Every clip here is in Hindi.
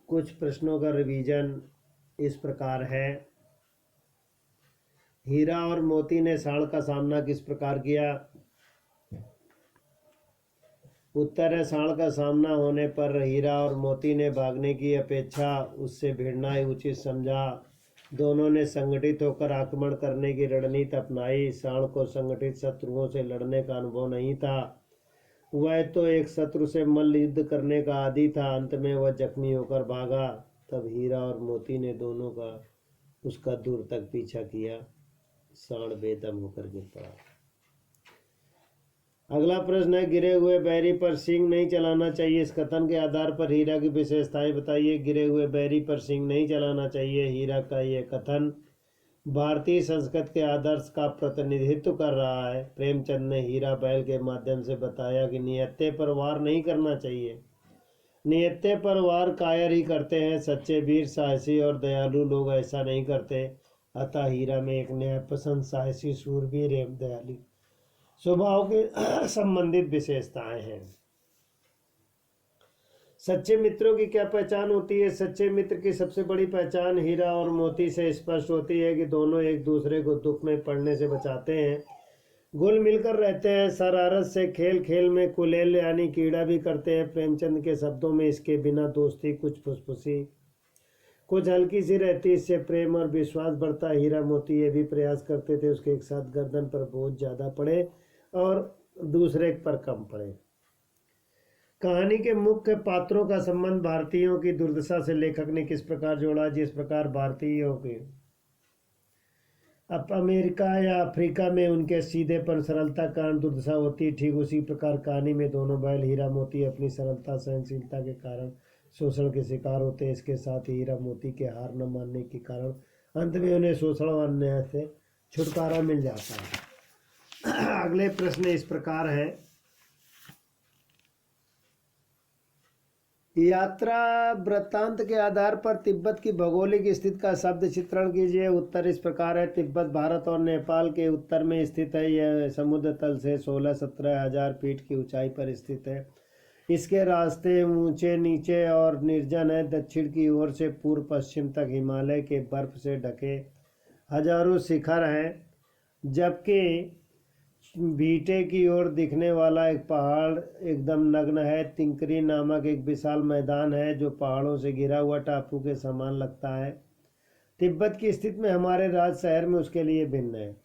कुछ प्रश्नों का रिवीजन इस प्रकार है। हीरा और मोती ने सांड का सामना किस प्रकार किया? उत्तर है, सांड का सामना होने पर हीरा और मोती ने भागने की अपेक्षा उससे भिड़ना ही उचित समझा। दोनों ने संगठित होकर आक्रमण करने की रणनीति अपनाई। सांड को संगठित शत्रुओं से लड़ने का अनुभव नहीं था, वह तो एक शत्रु से मल्ल युद्ध करने का आदी था। अंत में वह जख्मी होकर भागा। तब हीरा और मोती ने दोनों का उसका दूर तक पीछा किया। सांड बेदम होकर गिर पड़ा। अगला प्रश्न है, गिरे हुए बैरी पर सींग नहीं चलाना चाहिए, इस कथन के आधार पर हीरा की विशेषताएं बताइए। गिरे हुए बैरी पर सींग नहीं चलाना चाहिए, हीरा का यह कथन भारतीय संस्कृति के आदर्श का प्रतिनिधित्व कर रहा है। प्रेमचंद ने हीरा बैल के माध्यम से बताया कि नियत्ते पर वार नहीं करना चाहिए। नियत्ते पर वार कायर ही करते हैं, सच्चे वीर, साहसी और दयालु लोग ऐसा नहीं करते। अतः हीरा में एक न्यायपसंद, साहसी, शूरवीर एवं दयालु स्वभाव के संबंधित विशेषताएं हैं। सच्चे मित्रों की क्या पहचान होती है? सच्चे मित्र की सबसे बड़ी पहचान हीरा और मोती से स्पष्ट होती है कि दोनों एक दूसरे को दुख में पड़ने से बचाते हैं, घुल मिलकर रहते हैं, शरारत से खेल खेल में कुलेल यानी कीड़ा भी करते हैं। प्रेमचंद के शब्दों में इसके बिना दोस्ती कुछ फुसफुसी, कुछ हल्की सी रहती, इससे प्रेम और विश्वास बढ़ता। हीरा मोती ये भी प्रयास करते थे उसके एक साथ गर्दन पर बोझ ज़्यादा पड़े और दूसरे पर कम पड़े। कहानी के मुख्य पात्रों का संबंध भारतीयों की दुर्दशा से लेखक ने किस प्रकार जोड़ा? जिस प्रकार भारतीयों के अब अमेरिका या अफ्रीका में उनके सीधेपन, सरलता कारण दुर्दशा होती, ठीक उसी प्रकार कहानी में दोनों बैल हीरा मोती अपनी सरलता, सहनशीलता के कारण शोषण के शिकार होते हैं। इसके साथ ही हीरा मोती के हार न मानने के कारण अंत में उन्हें शोषण और अन्याय से छुटकारा मिल जाता है। अगले प्रश्न इस प्रकार है, यात्रा वृत्तांत के आधार पर तिब्बत की भौगोलिक स्थिति का शब्द चित्रण कीजिए। उत्तर इस प्रकार है, तिब्बत भारत और नेपाल के उत्तर में स्थित है। यह समुद्र तल से 16-17 हजार फीट की ऊंचाई पर स्थित है। इसके रास्ते ऊंचे नीचे और निर्जन है। दक्षिण की ओर से पूर्व पश्चिम तक हिमालय के बर्फ से ढके हजारों शिखर हैं, जबकि बीटे की ओर दिखने वाला एक पहाड़ एकदम नग्न है। तिंकरी नामक एक विशाल मैदान है जो पहाड़ों से घिरा हुआ टापू के समान लगता है। तिब्बत की स्थिति में हमारे राज शहर में उसके लिए भिन्न है।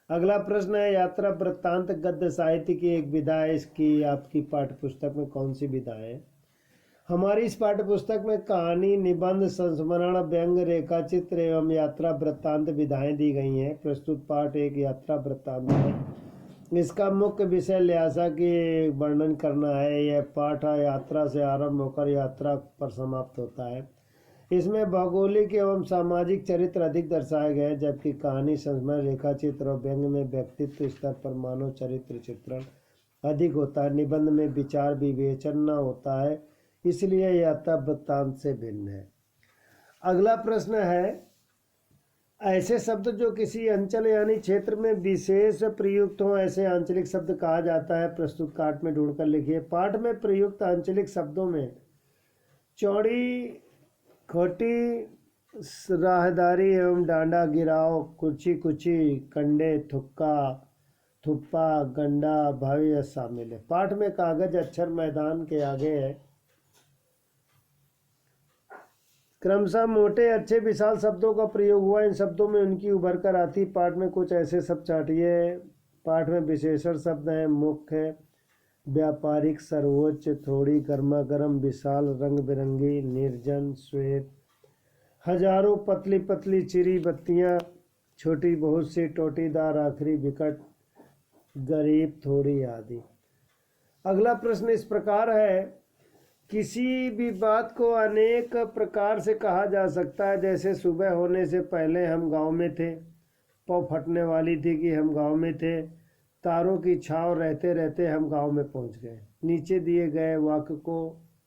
अगला प्रश्न है, यात्रा वृत्तांत गद्य साहित्य की एक विधा है, इसकी आपकी पाठ्यपुस्तक में कौन सी विधा है? हमारी इस पाठ्यपुस्तक में कहानी, निबंध, संस्मरण, व्यंग, रेखा चित्र एवं यात्रा वृत्तांत विधाएं दी गई हैं। प्रस्तुत पाठ एक यात्रा वृत्तांत है। इसका मुख्य विषय ल्हासा की वर्णन करना है। यह पाठ यात्रा से आरंभ होकर यात्रा पर समाप्त होता है। इसमें भौगोलिक एवं सामाजिक चरित्र अधिक दर्शाए गए हैं, जबकि कहानी, संस्मरण, रेखा चित्र और व्यंग में व्यक्तित्व स्तर पर मानव चरित्र चित्रण अधिक होता है। निबंध में विचार विवेचना होता है, इसलिए यात्रा वृत्तांत से भिन्न है। अगला प्रश्न है, ऐसे शब्द जो किसी अंचल यानी क्षेत्र में विशेष प्रयुक्त हों, ऐसे आंचलिक शब्द कहा जाता है। प्रस्तुत पाठ में ढूंढकर लिखिए। पाठ में प्रयुक्त आंचलिक शब्दों में चौड़ी, खोटी, राहदारी एवं डांडा, गिराव, कुची कुची, कंडे, थुक्का, थुप्पा, गंडा, भावी शामिल है। पाठ में कागज अक्षर मैदान के आगे है। क्रमशः मोटे, अच्छे, विशाल शब्दों का प्रयोग हुआ। इन शब्दों में उनकी उभर कर आती। पाठ में कुछ ऐसे शब्द चाटिए। पाठ में विशेषण शब्द हैं, मुख्य, व्यापारिक, सर्वोच्च, थोड़ी, गर्मा गर्म, विशाल, रंग बिरंगी, निर्जन, श्वेत, हजारों, पतली पतली, चिरी, बत्तियां, छोटी, बहुत सी, टोटीदार, आखिरी, विकट, गरीब, थोड़ी आदि। अगला प्रश्न इस प्रकार है, किसी भी बात को अनेक प्रकार से कहा जा सकता है। जैसे सुबह होने से पहले हम गांव में थे, पौ फटने वाली थी कि हम गांव में थे, तारों की छांव रहते रहते हम गांव में पहुंच गए। नीचे दिए गए वाक्य को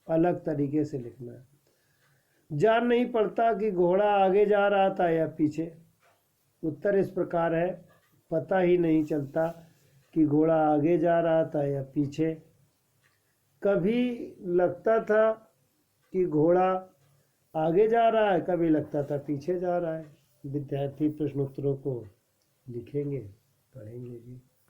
अलग तरीके से लिखना है। जान नहीं पड़ता कि घोड़ा आगे जा रहा था या पीछे। उत्तर इस प्रकार है, पता ही नहीं चलता कि घोड़ा आगे जा रहा था या पीछे। कभी लगता था कि घोड़ा आगे जा रहा है, कभी लगता था पीछे जा रहा है। विद्यार्थी प्रश्नोत्तरों को लिखेंगे, पढ़ेंगे भी।